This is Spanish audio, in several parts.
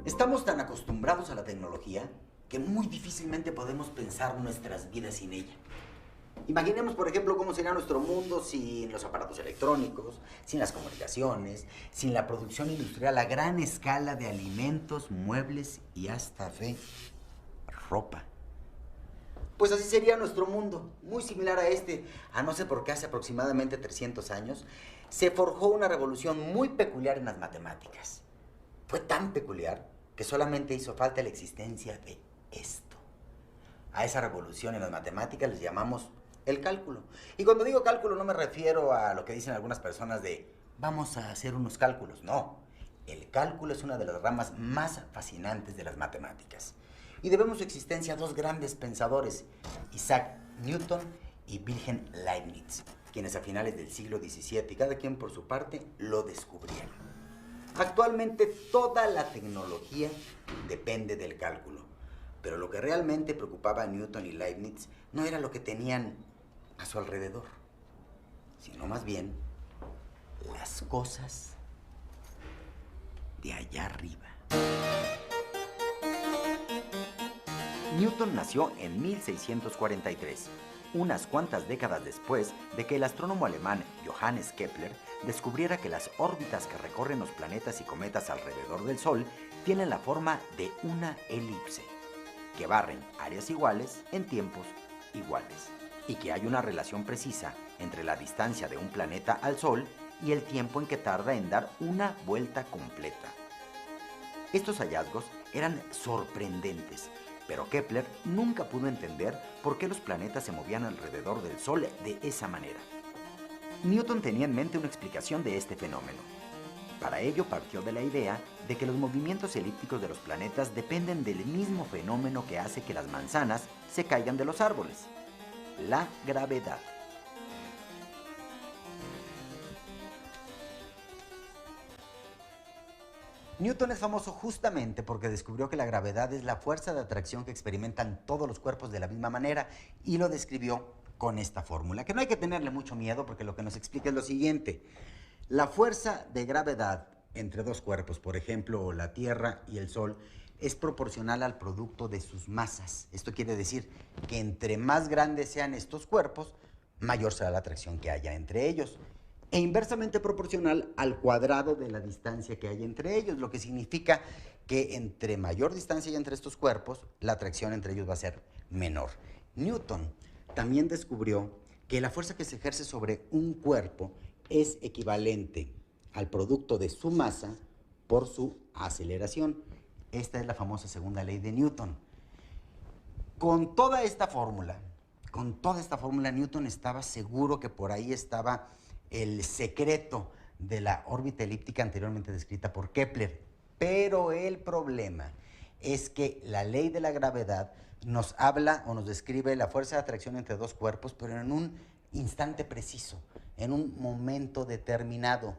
Estamos tan acostumbrados a la tecnología que muy difícilmente podemos pensar nuestras vidas sin ella. Imaginemos, por ejemplo, cómo sería nuestro mundo sin los aparatos electrónicos, sin las comunicaciones, sin la producción industrial a gran escala de alimentos, muebles y hasta de ropa. Pues así sería nuestro mundo, muy similar a este, a no ser porque hace aproximadamente 300 años se forjó una revolución muy peculiar en las matemáticas. Fue tan peculiar que solamente hizo falta la existencia de esto. A esa revolución en las matemáticas les llamamos el cálculo. Y cuando digo cálculo no me refiero a lo que dicen algunas personas de vamos a hacer unos cálculos. No, el cálculo es una de las ramas más fascinantes de las matemáticas. Y debemos su existencia a dos grandes pensadores, Isaac Newton y Wilhelm Leibniz, quienes a finales del siglo XVII y cada quien por su parte lo descubrieron. Actualmente toda la tecnología depende del cálculo, pero lo que realmente preocupaba a Newton y Leibniz no era lo que tenían a su alrededor, sino más bien las cosas de allá arriba. Newton nació en 1643, unas cuantas décadas después de que el astrónomo alemán Johannes Kepler descubriera que las órbitas que recorren los planetas y cometas alrededor del Sol tienen la forma de una elipse, que barren áreas iguales en tiempos iguales, y que hay una relación precisa entre la distancia de un planeta al Sol y el tiempo en que tarda en dar una vuelta completa. Estos hallazgos eran sorprendentes, pero Kepler nunca pudo entender por qué los planetas se movían alrededor del Sol de esa manera. Newton tenía en mente una explicación de este fenómeno. Para ello partió de la idea de que los movimientos elípticos de los planetas dependen del mismo fenómeno que hace que las manzanas se caigan de los árboles: la gravedad. Newton es famoso justamente porque descubrió que la gravedad es la fuerza de atracción que experimentan todos los cuerpos de la misma manera y lo describió con esta fórmula, que no hay que tenerle mucho miedo porque lo que nos explica es lo siguiente. La fuerza de gravedad entre dos cuerpos, por ejemplo, la Tierra y el Sol, es proporcional al producto de sus masas. Esto quiere decir que entre más grandes sean estos cuerpos, mayor será la atracción que haya entre ellos. E inversamente proporcional al cuadrado de la distancia que hay entre ellos, lo que significa que entre mayor distancia hay entre estos cuerpos, la atracción entre ellos va a ser menor. Newton también descubrió que la fuerza que se ejerce sobre un cuerpo es equivalente al producto de su masa por su aceleración. Esta es la famosa segunda ley de Newton. Con toda esta fórmula, Newton estaba seguro que por ahí estaba el secreto de la órbita elíptica anteriormente descrita por Kepler. Pero el problema es que la ley de la gravedad nos habla o nos describe la fuerza de atracción entre dos cuerpos, pero en un instante preciso, en un momento determinado.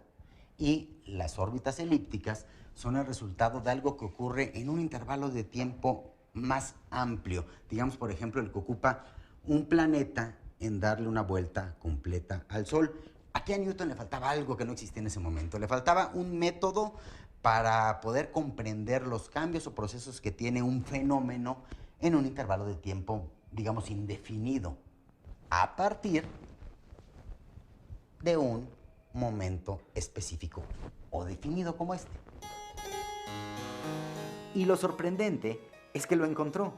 Y las órbitas elípticas son el resultado de algo que ocurre en un intervalo de tiempo más amplio. Digamos, por ejemplo, el que ocupa un planeta en darle una vuelta completa al Sol. Aquí a Newton le faltaba algo que no existía en ese momento. Le faltaba un método para poder comprender los cambios o procesos que tiene un fenómeno en un intervalo de tiempo, digamos, indefinido, a partir de un momento específico o definido como este. Y lo sorprendente es que lo encontró.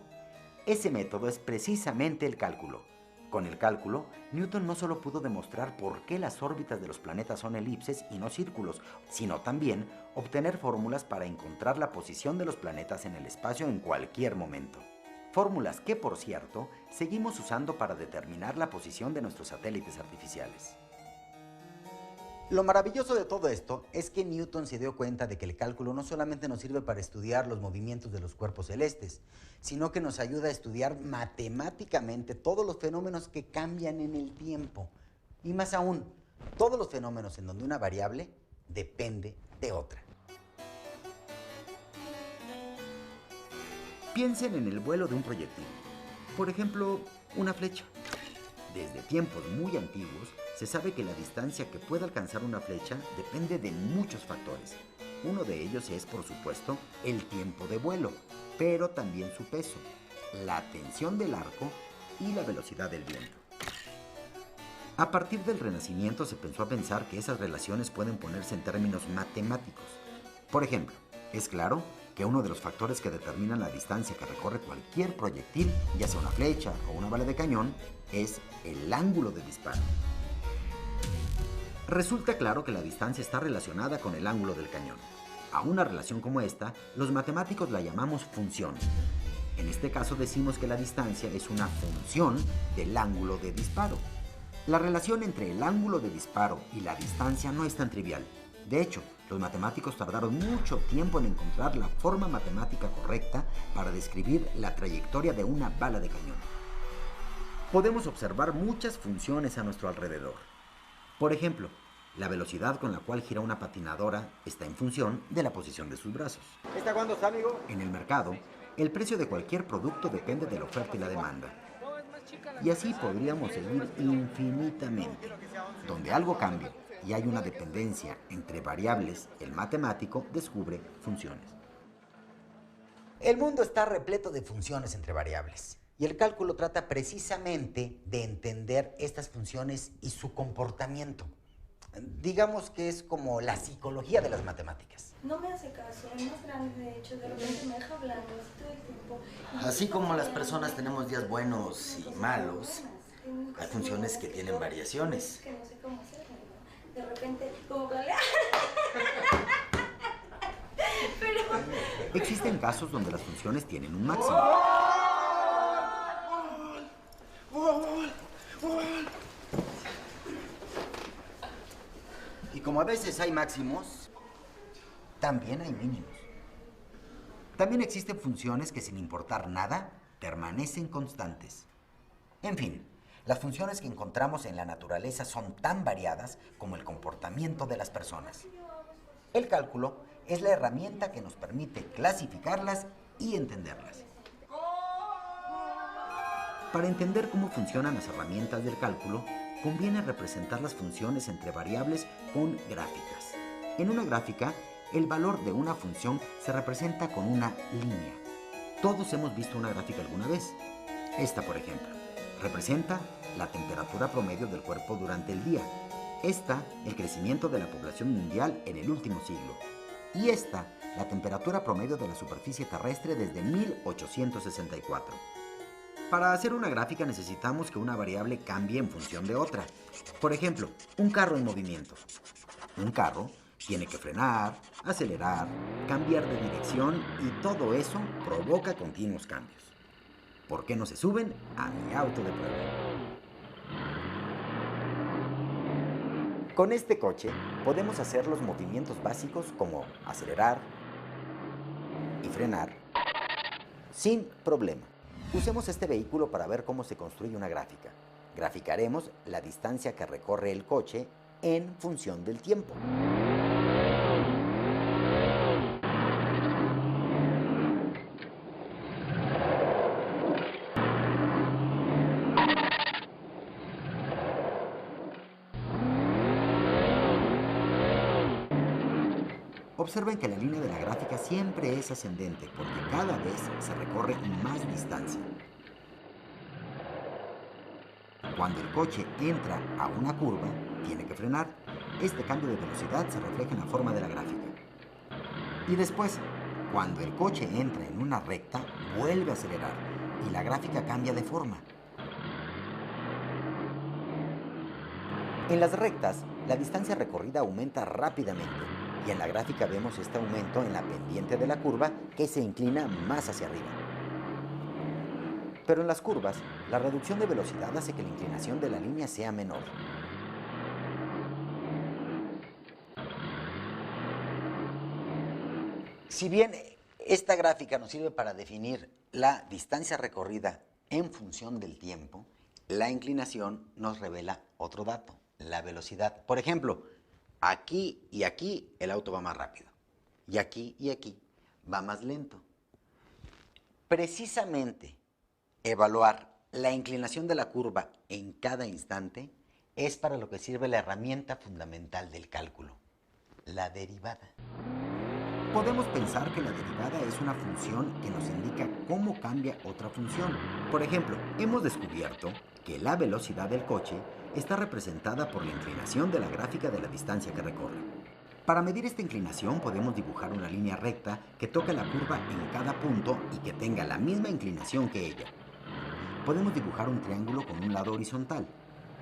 Ese método es precisamente el cálculo. Con el cálculo, Newton no solo pudo demostrar por qué las órbitas de los planetas son elipses y no círculos, sino también obtener fórmulas para encontrar la posición de los planetas en el espacio en cualquier momento. Fórmulas que, por cierto, seguimos usando para determinar la posición de nuestros satélites artificiales. Lo maravilloso de todo esto es que Newton se dio cuenta de que el cálculo no solamente nos sirve para estudiar los movimientos de los cuerpos celestes, sino que nos ayuda a estudiar matemáticamente todos los fenómenos que cambian en el tiempo. Y más aún, todos los fenómenos en donde una variable depende de otra. Piensen en el vuelo de un proyectil. Por ejemplo, una flecha. Desde tiempos muy antiguos, se sabe que la distancia que puede alcanzar una flecha depende de muchos factores. Uno de ellos es, por supuesto, el tiempo de vuelo, pero también su peso, la tensión del arco y la velocidad del viento. A partir del Renacimiento se empezó a pensar que esas relaciones pueden ponerse en términos matemáticos. Por ejemplo, es claro que uno de los factores que determinan la distancia que recorre cualquier proyectil, ya sea una flecha o una bala de cañón, es el ángulo de disparo. Resulta claro que la distancia está relacionada con el ángulo del cañón. A una relación como esta, los matemáticos la llamamos función. En este caso decimos que la distancia es una función del ángulo de disparo. La relación entre el ángulo de disparo y la distancia no es tan trivial. De hecho, los matemáticos tardaron mucho tiempo en encontrar la forma matemática correcta para describir la trayectoria de una bala de cañón. Podemos observar muchas funciones a nuestro alrededor. Por ejemplo, la velocidad con la cual gira una patinadora está en función de la posición de sus brazos. ¿Esta cuándo está, amigo? En el mercado, el precio de cualquier producto depende de la oferta y la demanda. Y así podríamos seguir infinitamente. Donde algo cambia y hay una dependencia entre variables, el matemático descubre funciones. El mundo está repleto de funciones entre variables. Y el cálculo trata precisamente de entender estas funciones y su comportamiento. Digamos que es como la psicología de las matemáticas. No me hace caso, es más grande de hecho, de repente me deja hablando así todo el tiempo. Así como las personas tenemos días buenos y malos, hay funciones que tienen variaciones. Que no sé cómo hacerlo, ¿no? De repente, como que... Pero... Existen casos donde las funciones tienen un máximo. Y como a veces hay máximos, también hay mínimos. También existen funciones que sin importar nada, permanecen constantes. En fin, las funciones que encontramos en la naturaleza son tan variadas como el comportamiento de las personas. El cálculo es la herramienta que nos permite clasificarlas y entenderlas. Para entender cómo funcionan las herramientas del cálculo, conviene representar las funciones entre variables con gráficas. En una gráfica, el valor de una función se representa con una línea. Todos hemos visto una gráfica alguna vez. Esta, por ejemplo, representa la temperatura promedio del cuerpo durante el día. Esta, el crecimiento de la población mundial en el último siglo. Y esta, la temperatura promedio de la superficie terrestre desde 1864. Para hacer una gráfica necesitamos que una variable cambie en función de otra. Por ejemplo, un carro en movimiento. Un carro tiene que frenar, acelerar, cambiar de dirección y todo eso provoca continuos cambios. ¿Por qué no se suben a mi auto de prueba? Con este coche podemos hacer los movimientos básicos como acelerar y frenar sin problema. Usemos este vehículo para ver cómo se construye una gráfica. Graficaremos la distancia que recorre el coche en función del tiempo. Observen que la línea de la gráfica siempre es ascendente porque cada vez se recorre más distancia. Cuando el coche entra a una curva, tiene que frenar. Este cambio de velocidad se refleja en la forma de la gráfica. Y después, cuando el coche entra en una recta, vuelve a acelerar y la gráfica cambia de forma. En las rectas, la distancia recorrida aumenta rápidamente. Y en la gráfica vemos este aumento en la pendiente de la curva que se inclina más hacia arriba. Pero en las curvas, la reducción de velocidad hace que la inclinación de la línea sea menor. Si bien esta gráfica nos sirve para definir la distancia recorrida en función del tiempo, la inclinación nos revela otro dato, la velocidad. Por ejemplo, aquí y aquí el auto va más rápido y aquí va más lento. Precisamente evaluar la inclinación de la curva en cada instante es para lo que sirve la herramienta fundamental del cálculo, la derivada. Podemos pensar que la derivada es una función que nos indica cómo cambia otra función. Por ejemplo, hemos descubierto que la velocidad del coche está representada por la inclinación de la gráfica de la distancia que recorre. Para medir esta inclinación podemos dibujar una línea recta que toque la curva en cada punto y que tenga la misma inclinación que ella. Podemos dibujar un triángulo con un lado horizontal,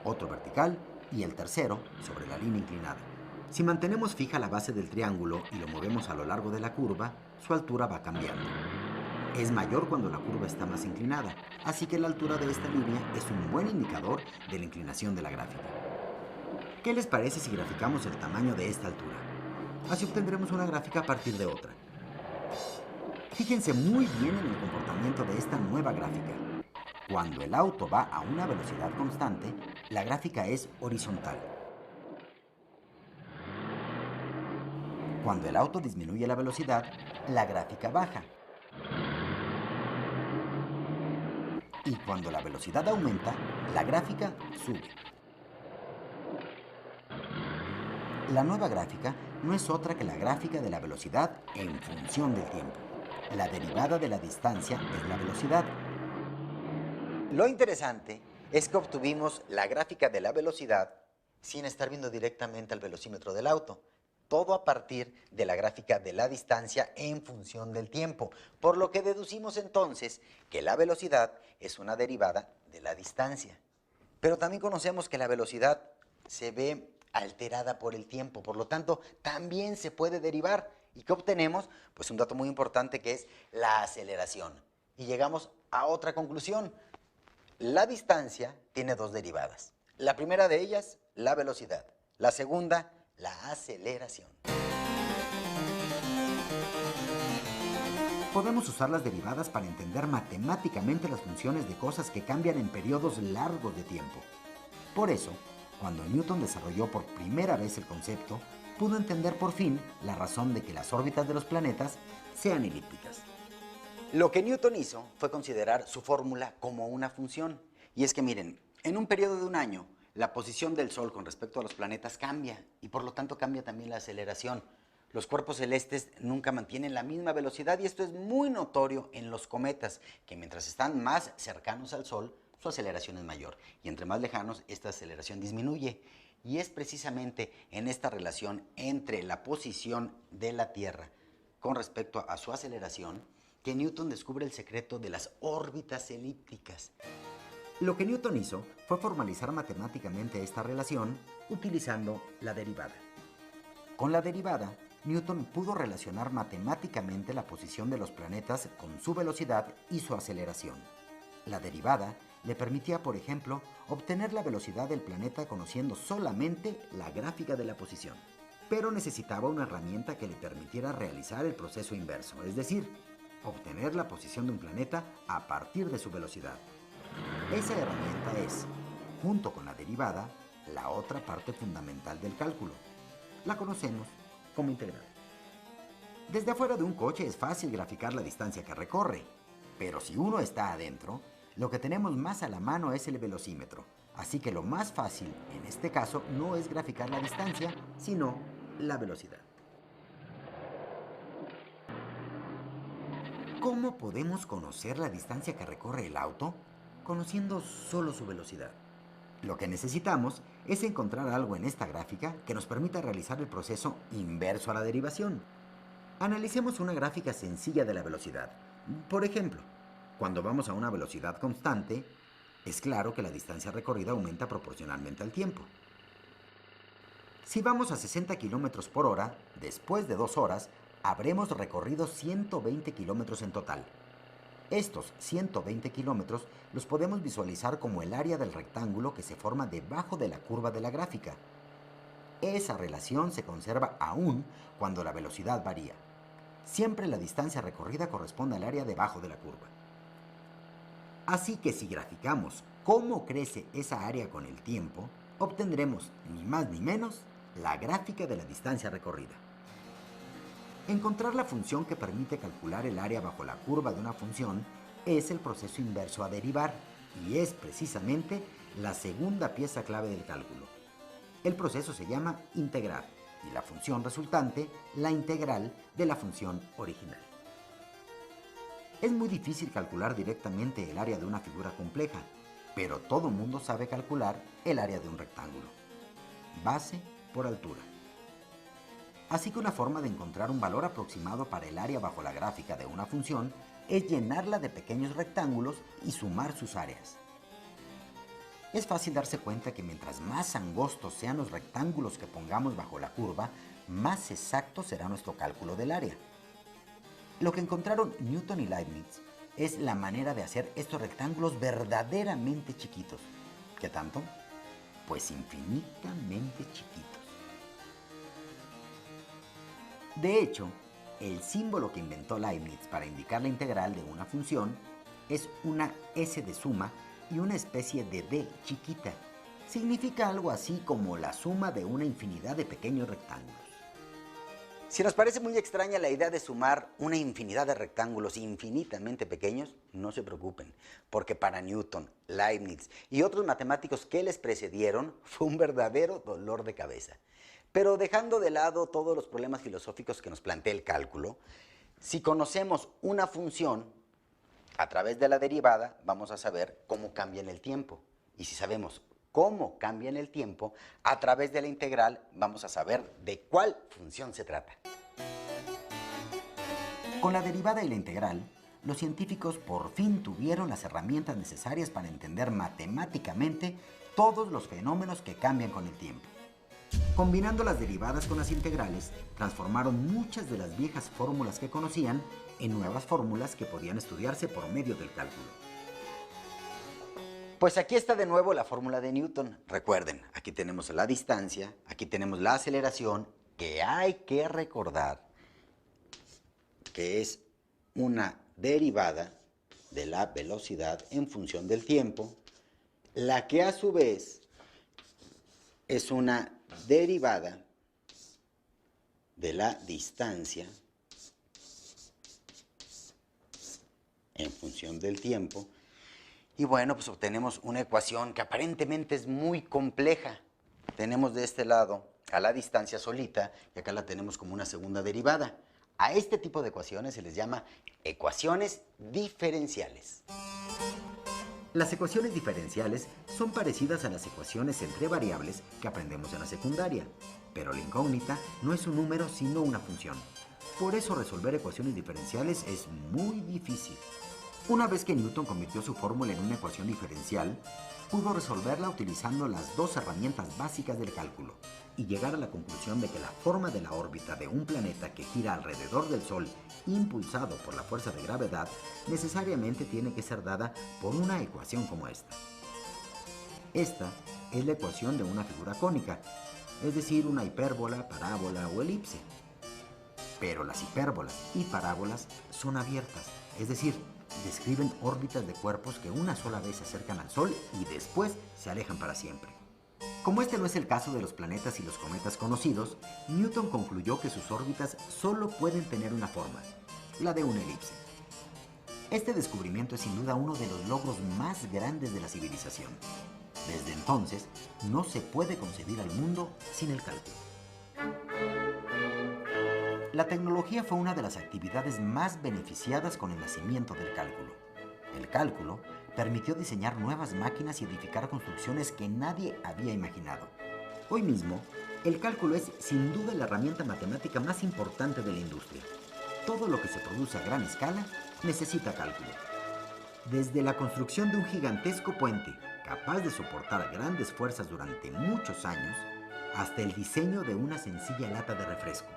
otro vertical y el tercero sobre la línea inclinada. Si mantenemos fija la base del triángulo y lo movemos a lo largo de la curva, su altura va cambiando. Es mayor cuando la curva está más inclinada, así que la altura de esta línea es un buen indicador de la inclinación de la gráfica. ¿Qué les parece si graficamos el tamaño de esta altura? Así obtendremos una gráfica a partir de otra. Fíjense muy bien en el comportamiento de esta nueva gráfica. Cuando el auto va a una velocidad constante, la gráfica es horizontal. Cuando el auto disminuye la velocidad, la gráfica baja. Y cuando la velocidad aumenta, la gráfica sube. La nueva gráfica no es otra que la gráfica de la velocidad en función del tiempo. La derivada de la distancia es la velocidad. Lo interesante es que obtuvimos la gráfica de la velocidad sin estar viendo directamente al velocímetro del auto. Todo a partir de la gráfica de la distancia en función del tiempo, por lo que deducimos entonces que la velocidad es una derivada de la distancia. Pero también conocemos que la velocidad se ve alterada por el tiempo, por lo tanto también se puede derivar. ¿Y qué obtenemos? Pues un dato muy importante que es la aceleración. Y llegamos a otra conclusión. La distancia tiene dos derivadas. La primera de ellas, la velocidad. La segunda, la aceleración. Podemos usar las derivadas para entender matemáticamente las funciones de cosas que cambian en periodos largos de tiempo. Por eso, cuando Newton desarrolló por primera vez el concepto, pudo entender por fin la razón de que las órbitas de los planetas sean elípticas. Lo que Newton hizo fue considerar su fórmula como una función. Y es que miren, en un periodo de un año, la posición del Sol con respecto a los planetas cambia y por lo tanto cambia también la aceleración. Los cuerpos celestes nunca mantienen la misma velocidad y esto es muy notorio en los cometas, que mientras están más cercanos al Sol, su aceleración es mayor y entre más lejanos, esta aceleración disminuye. Y es precisamente en esta relación entre la posición de la Tierra con respecto a su aceleración que Newton descubre el secreto de las órbitas elípticas. Lo que Newton hizo fue formalizar matemáticamente esta relación utilizando la derivada. Con la derivada, Newton pudo relacionar matemáticamente la posición de los planetas con su velocidad y su aceleración. La derivada le permitía, por ejemplo, obtener la velocidad del planeta conociendo solamente la gráfica de la posición. Pero necesitaba una herramienta que le permitiera realizar el proceso inverso, es decir, obtener la posición de un planeta a partir de su velocidad. Esa herramienta es, junto con la derivada, la otra parte fundamental del cálculo. La conocemos como integral. Desde afuera de un coche es fácil graficar la distancia que recorre, pero si uno está adentro, lo que tenemos más a la mano es el velocímetro. Así que lo más fácil, en este caso, no es graficar la distancia, sino la velocidad. ¿Cómo podemos conocer la distancia que recorre el auto? Conociendo solo su velocidad. Lo que necesitamos es encontrar algo en esta gráfica que nos permita realizar el proceso inverso a la derivación. Analicemos una gráfica sencilla de la velocidad. Por ejemplo, cuando vamos a una velocidad constante, es claro que la distancia recorrida aumenta proporcionalmente al tiempo. Si vamos a 60 km por hora, después de 2 horas, habremos recorrido 120 km en total. Estos 120 kilómetros los podemos visualizar como el área del rectángulo que se forma debajo de la curva de la gráfica. Esa relación se conserva aún cuando la velocidad varía. Siempre la distancia recorrida corresponde al área debajo de la curva. Así que si graficamos cómo crece esa área con el tiempo, obtendremos ni más ni menos la gráfica de la distancia recorrida. Encontrar la función que permite calcular el área bajo la curva de una función es el proceso inverso a derivar y es precisamente la segunda pieza clave del cálculo. El proceso se llama integrar y la función resultante la integral de la función original. Es muy difícil calcular directamente el área de una figura compleja, pero todo mundo sabe calcular el área de un rectángulo. Base por altura. Así que una forma de encontrar un valor aproximado para el área bajo la gráfica de una función es llenarla de pequeños rectángulos y sumar sus áreas. Es fácil darse cuenta que mientras más angostos sean los rectángulos que pongamos bajo la curva, más exacto será nuestro cálculo del área. Lo que encontraron Newton y Leibniz es la manera de hacer estos rectángulos verdaderamente chiquitos. ¿Qué tanto? Pues infinitamente chiquitos. De hecho, el símbolo que inventó Leibniz para indicar la integral de una función es una S de suma y una especie de D chiquita. Significa algo así como la suma de una infinidad de pequeños rectángulos. Si nos parece muy extraña la idea de sumar una infinidad de rectángulos infinitamente pequeños, no se preocupen, porque para Newton, Leibniz y otros matemáticos que les precedieron fue un verdadero dolor de cabeza. Pero dejando de lado todos los problemas filosóficos que nos plantea el cálculo, si conocemos una función a través de la derivada, vamos a saber cómo cambia en el tiempo. Y si sabemos cómo cambia en el tiempo, a través de la integral vamos a saber de cuál función se trata. Con la derivada y la integral, los científicos por fin tuvieron las herramientas necesarias para entender matemáticamente todos los fenómenos que cambian con el tiempo. Combinando las derivadas con las integrales, transformaron muchas de las viejas fórmulas que conocían en nuevas fórmulas que podían estudiarse por medio del cálculo. Pues aquí está de nuevo la fórmula de Newton. Recuerden, aquí tenemos la distancia, aquí tenemos la aceleración, que hay que recordar que es una derivada de la velocidad en función del tiempo, la que a su vez es una derivada de la distancia en función del tiempo. Y bueno, pues obtenemos una ecuación que aparentemente es muy compleja. Tenemos de este lado a la distancia solita y acá la tenemos como una segunda derivada. A este tipo de ecuaciones se les llama ecuaciones diferenciales. Las ecuaciones diferenciales son parecidas a las ecuaciones entre variables que aprendemos en la secundaria, pero la incógnita no es un número sino una función. Por eso resolver ecuaciones diferenciales es muy difícil. Una vez que Newton convirtió su fórmula en una ecuación diferencial, pudo resolverla utilizando las dos herramientas básicas del cálculo y llegar a la conclusión de que la forma de la órbita de un planeta que gira alrededor del Sol, impulsado por la fuerza de gravedad, necesariamente tiene que ser dada por una ecuación como esta. Esta es la ecuación de una figura cónica, es decir, una hipérbola, parábola o elipse. Pero las hipérbolas y parábolas son abiertas, es decir, describen órbitas de cuerpos que una sola vez se acercan al Sol y después se alejan para siempre. Como este no es el caso de los planetas y los cometas conocidos, Newton concluyó que sus órbitas solo pueden tener una forma, la de una elipse. Este descubrimiento es sin duda uno de los logros más grandes de la civilización. Desde entonces, no se puede concebir al mundo sin el cálculo. La tecnología fue una de las actividades más beneficiadas con el nacimiento del cálculo. El cálculo permitió diseñar nuevas máquinas y edificar construcciones que nadie había imaginado. Hoy mismo, el cálculo es sin duda la herramienta matemática más importante de la industria. Todo lo que se produce a gran escala necesita cálculo. Desde la construcción de un gigantesco puente capaz de soportar grandes fuerzas durante muchos años, hasta el diseño de una sencilla lata de refresco,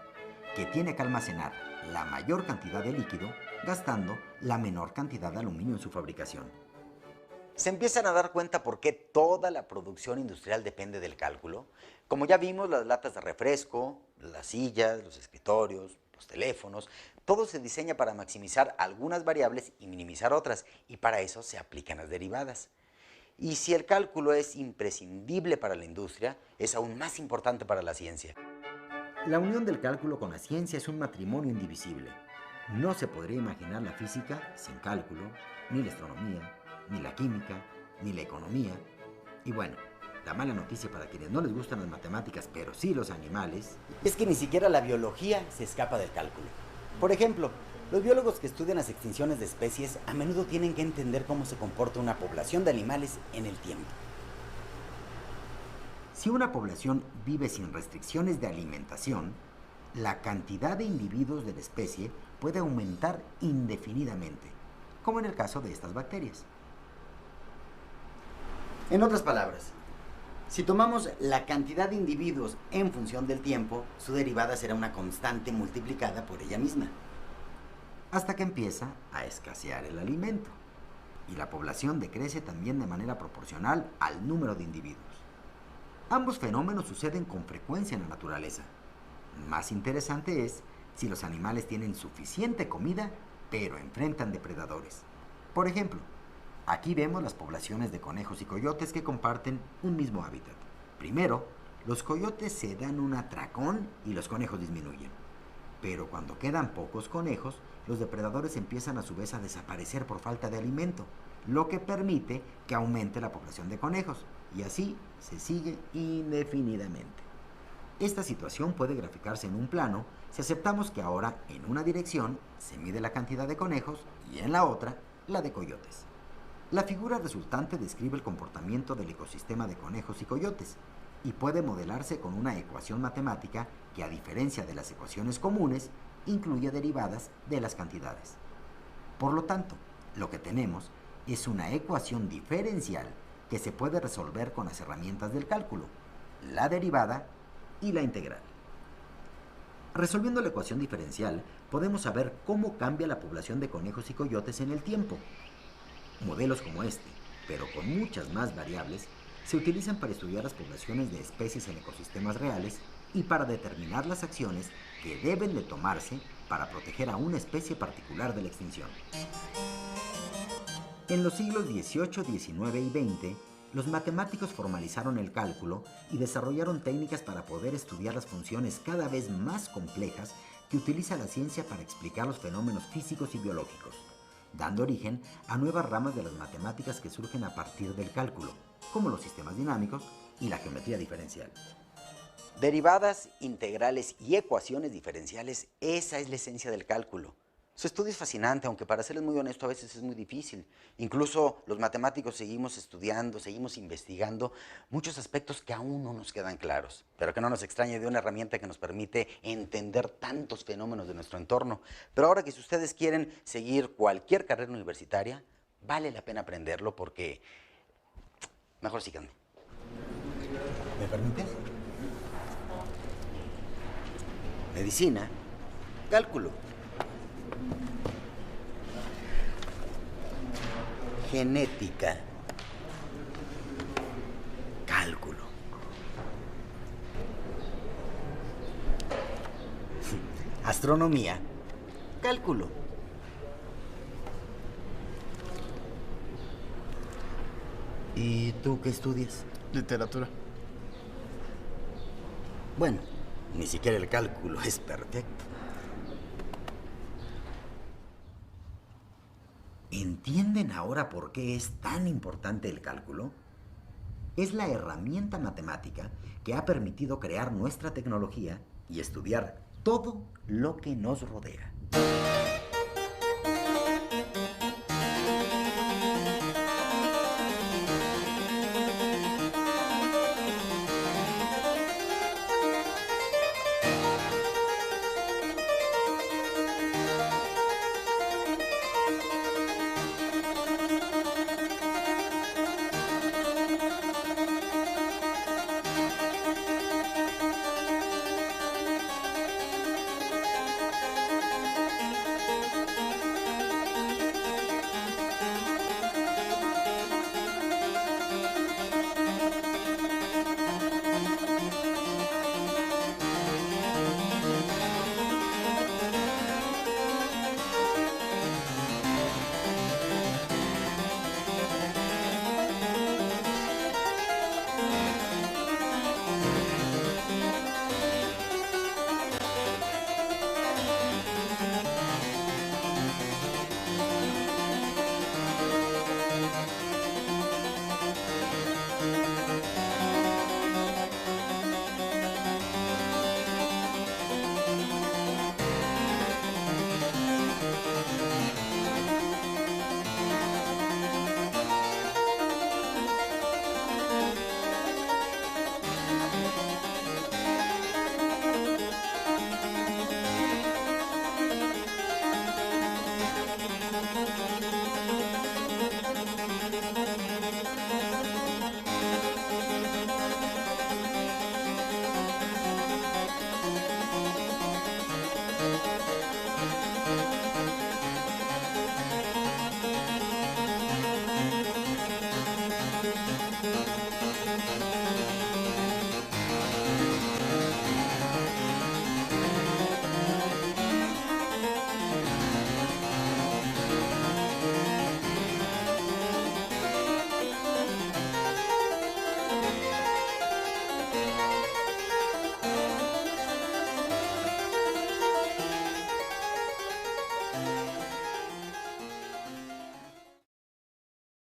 que tiene que almacenar la mayor cantidad de líquido gastando la menor cantidad de aluminio en su fabricación. ¿Se empiezan a dar cuenta por qué toda la producción industrial depende del cálculo? Como ya vimos, las latas de refresco, las sillas, los escritorios, los teléfonos, todo se diseña para maximizar algunas variables y minimizar otras, y para eso se aplican las derivadas. Y si el cálculo es imprescindible para la industria, es aún más importante para la ciencia. La unión del cálculo con la ciencia es un matrimonio indivisible. No se podría imaginar la física sin cálculo, ni la astronomía, ni la química, ni la economía. Y bueno, la mala noticia para quienes no les gustan las matemáticas, pero sí los animales, es que ni siquiera la biología se escapa del cálculo. Por ejemplo, los biólogos que estudian las extinciones de especies a menudo tienen que entender cómo se comporta una población de animales en el tiempo. Si una población vive sin restricciones de alimentación, la cantidad de individuos de la especie puede aumentar indefinidamente, como en el caso de estas bacterias. En otras palabras, si tomamos la cantidad de individuos en función del tiempo, su derivada será una constante multiplicada por ella misma, hasta que empieza a escasear el alimento, y la población decrece también de manera proporcional al número de individuos. Ambos fenómenos suceden con frecuencia en la naturaleza. Más interesante es si los animales tienen suficiente comida, pero enfrentan depredadores. Por ejemplo, aquí vemos las poblaciones de conejos y coyotes que comparten un mismo hábitat. Primero, los coyotes se dan un atracón y los conejos disminuyen. Pero cuando quedan pocos conejos, los depredadores empiezan a su vez a desaparecer por falta de alimento, lo que permite que aumente la población de conejos, y así se sigue indefinidamente. Esta situación puede graficarse en un plano si aceptamos que ahora en una dirección se mide la cantidad de conejos y en la otra la de coyotes. La figura resultante describe el comportamiento del ecosistema de conejos y coyotes y puede modelarse con una ecuación matemática que, a diferencia de las ecuaciones comunes, incluye derivadas de las cantidades. Por lo tanto, lo que tenemos es una ecuación diferencial que se puede resolver con las herramientas del cálculo, la derivada y la integral. Resolviendo la ecuación diferencial, podemos saber cómo cambia la población de conejos y coyotes en el tiempo. Modelos como este, pero con muchas más variables, se utilizan para estudiar las poblaciones de especies en ecosistemas reales y para determinar las acciones que deben de tomarse para proteger a una especie particular de la extinción. En los siglos XVIII, XIX y XX, los matemáticos formalizaron el cálculo y desarrollaron técnicas para poder estudiar las funciones cada vez más complejas que utiliza la ciencia para explicar los fenómenos físicos y biológicos, dando origen a nuevas ramas de las matemáticas que surgen a partir del cálculo, como los sistemas dinámicos y la geometría diferencial. Derivadas, integrales y ecuaciones diferenciales, esa es la esencia del cálculo. Su estudio es fascinante, aunque para serles muy honesto a veces es muy difícil. Incluso los matemáticos seguimos estudiando, seguimos investigando muchos aspectos que aún no nos quedan claros. Pero que no nos extrañe de una herramienta que nos permite entender tantos fenómenos de nuestro entorno. Pero ahora que si ustedes quieren seguir cualquier carrera universitaria, vale la pena aprenderlo porque... Mejor síganme. ¿Me permites? Medicina, cálculo. Genética, cálculo. Astronomía, cálculo. ¿Y tú qué estudias? Literatura. Bueno, ni siquiera el cálculo es perfecto. ¿Entienden ahora por qué es tan importante el cálculo? Es la herramienta matemática que ha permitido crear nuestra tecnología y estudiar todo lo que nos rodea. Gracias.